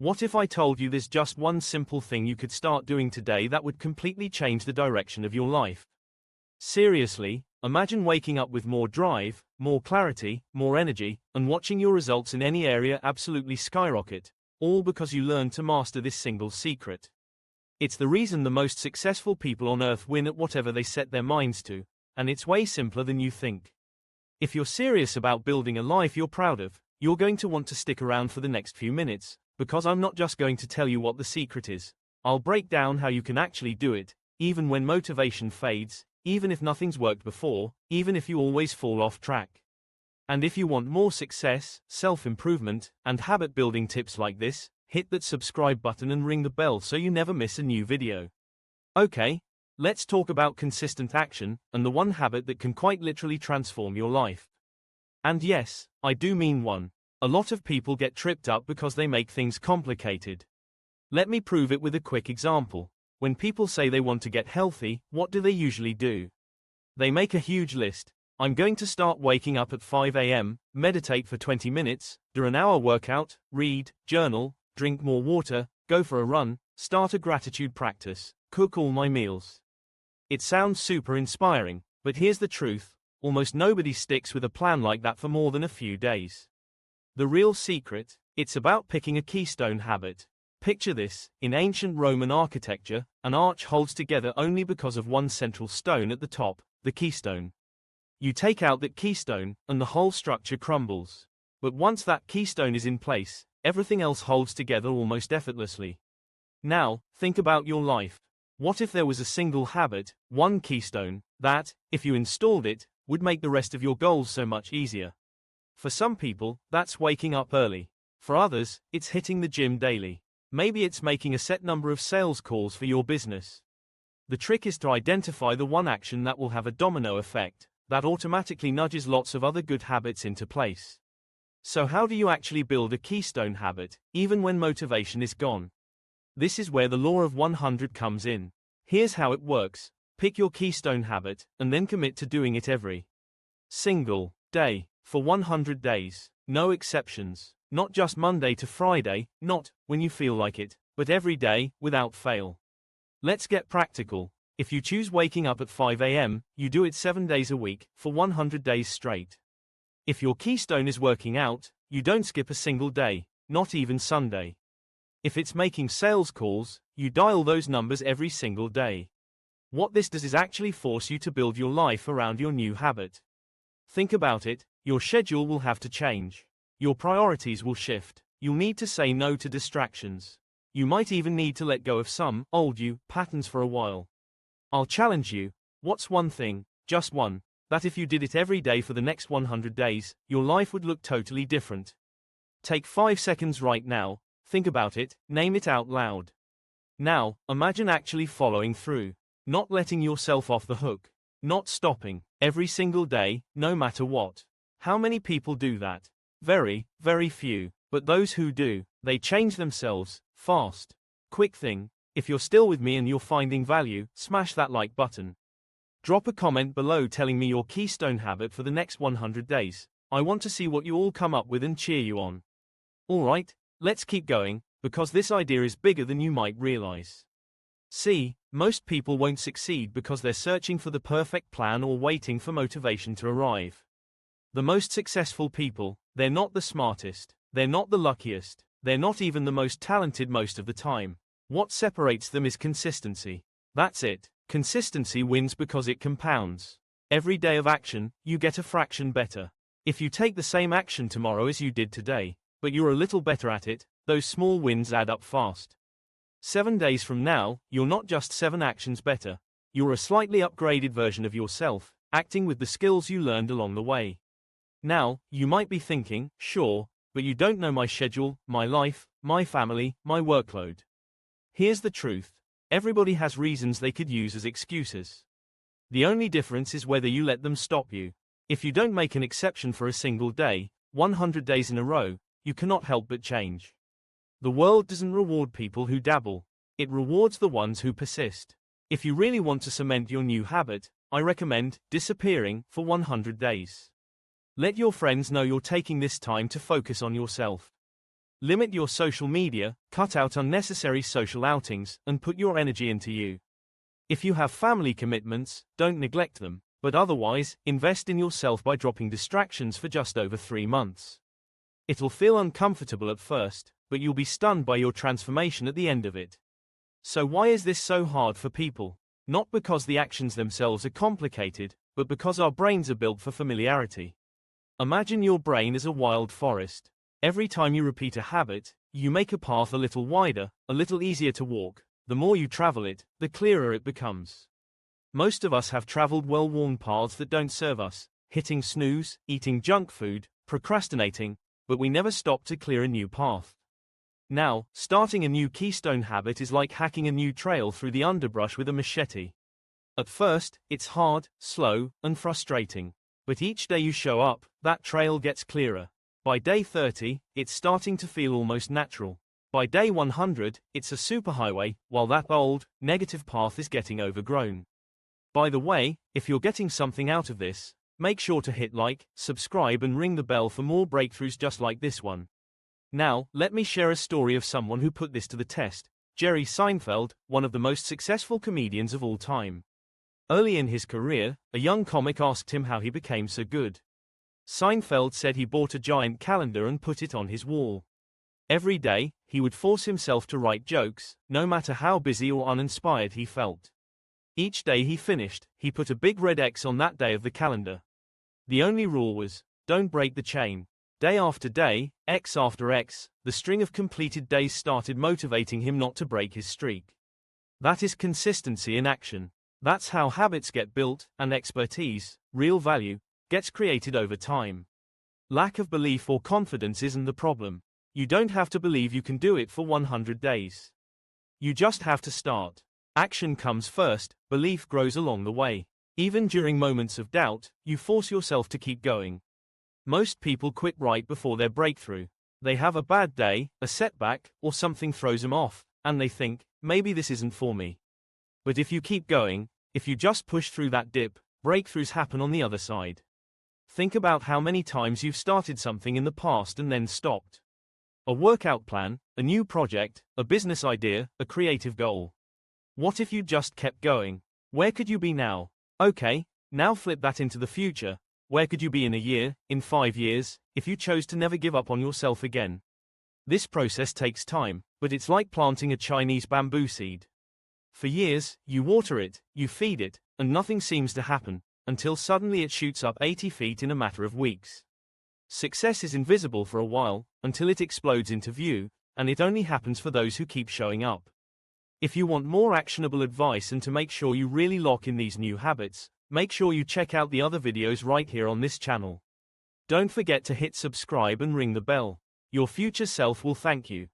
What if I told you there's just one simple thing you could start doing today that would completely change the direction of your life? Seriously, imagine waking up with more drive, more clarity, more energy, and watching your results in any area absolutely skyrocket, all because you learned to master this single secret. It's the reason the most successful people on earth win at whatever they set their minds to, and it's way simpler than you think. If you're serious about building a life you're proud of, you're going to want to stick around for the next few minutes, because I'm not just going to tell you what the secret is. I'll break down how you can actually do it, even when motivation fades, even if nothing's worked before, even if you always fall off track. And if you want more success, self-improvement, and habit-building tips like this, hit that subscribe button and ring the bell so you never miss a new video. Okay, let's talk about consistent action, and the one habit that can quite literally transform your life. And yes, I do mean one. A lot of people get tripped up because they make things complicated. Let me prove it with a quick example. When people say they want to get healthy, what do they usually do? They make a huge list. I'm going to start waking up at 5 a.m., meditate for 20 minutes, do an hour workout, read, journal, drink more water, go for a run, start a gratitude practice, cook all my meals. It sounds super inspiring, but here's the truth, almost nobody sticks with a plan like that for more than a few days. The real secret, it's about picking a keystone habit. Picture this, in ancient Roman architecture, an arch holds together only because of one central stone at the top, the keystone. You take out that keystone, and the whole structure crumbles. But once that keystone is in place, everything else holds together almost effortlessly. Now, think about your life. What if there was a single habit, one keystone, that, if you installed it, would make the rest of your goals so much easier? For some people, that's waking up early. For others, it's hitting the gym daily. Maybe it's making a set number of sales calls for your business. The trick is to identify the one action that will have a domino effect, that automatically nudges lots of other good habits into place. So how do you actually build a keystone habit, even when motivation is gone? This is where the law of 100 comes in. Here's how it works. Pick your keystone habit, and then commit to doing it every single day, for 100 days, no exceptions. Not just Monday to Friday, not when you feel like it, but every day, without fail. Let's get practical. If you choose waking up at 5 a.m., you do it 7 days a week, for 100 days straight. If your keystone is working out, you don't skip a single day, not even Sunday. If it's making sales calls, you dial those numbers every single day. What this does is actually force you to build your life around your new habit. Think about it, your schedule will have to change. Your priorities will shift. You'll need to say no to distractions. You might even need to let go of some old patterns for a while. I'll challenge you. What's one thing, just one, that if you did it every day for the next 100 days, your life would look totally different? Take 5 seconds right now, think about it, name it out loud. Now, imagine actually following through. Not letting yourself off the hook. Not stopping, every single day, no matter what. How many people do that? Very, very few. But those who do, they change themselves, fast. Quick thing, if you're still with me and you're finding value, smash that like button. Drop a comment below telling me your keystone habit for the next 100 days. I want to see what you all come up with and cheer you on. Alright, let's keep going, because this idea is bigger than you might realize. See, most people won't succeed because they're searching for the perfect plan or waiting for motivation to arrive. The most successful people, they're not the smartest, they're not the luckiest, they're not even the most talented most of the time. What separates them is consistency. That's it. Consistency wins because it compounds. Every day of action, you get a fraction better. If you take the same action tomorrow as you did today, but you're a little better at it, those small wins add up fast. 7 days from now, you're not just 7 actions better. You're a slightly upgraded version of yourself, acting with the skills you learned along the way. Now, you might be thinking, sure, but you don't know my schedule, my life, my family, my workload. Here's the truth. Everybody has reasons they could use as excuses. The only difference is whether you let them stop you. If you don't make an exception for a single day, 100 days in a row, you cannot help but change. The world doesn't reward people who dabble. It rewards the ones who persist. If you really want to cement your new habit, I recommend disappearing for 100 days. Let your friends know you're taking this time to focus on yourself. Limit your social media, cut out unnecessary social outings, and put your energy into you. If you have family commitments, don't neglect them, but otherwise, invest in yourself by dropping distractions for just over 3 months. It'll feel uncomfortable at first, but you'll be stunned by your transformation at the end of it. So why is this so hard for people? Not because the actions themselves are complicated, but because our brains are built for familiarity. Imagine your brain as a wild forest. Every time you repeat a habit, you make a path a little wider, a little easier to walk. The more you travel it, the clearer it becomes. Most of us have traveled well-worn paths that don't serve us, hitting snooze, eating junk food, procrastinating, but we never stop to clear a new path. Now, starting a new keystone habit is like hacking a new trail through the underbrush with a machete. At first, it's hard, slow, and frustrating. But each day you show up, that trail gets clearer. By day 30, it's starting to feel almost natural. By day 100, it's a superhighway, while that old, negative path is getting overgrown. By the way, if you're getting something out of this, make sure to hit like, subscribe and ring the bell for more breakthroughs just like this one. Now, let me share a story of someone who put this to the test, Jerry Seinfeld, one of the most successful comedians of all time. Early in his career, a young comic asked him how he became so good. Seinfeld said he bought a giant calendar and put it on his wall. Every day, he would force himself to write jokes, no matter how busy or uninspired he felt. Each day he finished, he put a big red X on that day of the calendar. The only rule was, don't break the chain. Day after day, X after X, the string of completed days started motivating him not to break his streak. That is consistency in action. That's how habits get built, and expertise, real value, gets created over time. Lack of belief or confidence isn't the problem. You don't have to believe you can do it for 100 days. You just have to start. Action comes first, belief grows along the way. Even during moments of doubt, you force yourself to keep going. Most people quit right before their breakthrough. They have a bad day, a setback, or something throws them off, and they think, maybe this isn't for me. But if you keep going, if you just push through that dip, breakthroughs happen on the other side. Think about how many times you've started something in the past and then stopped. A workout plan, a new project, a business idea, a creative goal. What if you just kept going? Where could you be now? Okay, now flip that into the future. Where could you be in a year, in 5 years, if you chose to never give up on yourself again? This process takes time, but it's like planting a Chinese bamboo seed. For years, you water it, you feed it, and nothing seems to happen, until suddenly it shoots up 80 feet in a matter of weeks. Success is invisible for a while, until it explodes into view, and it only happens for those who keep showing up. If you want more actionable advice and to make sure you really lock in these new habits, make sure you check out the other videos right here on this channel. Don't forget to hit subscribe and ring the bell. Your future self will thank you.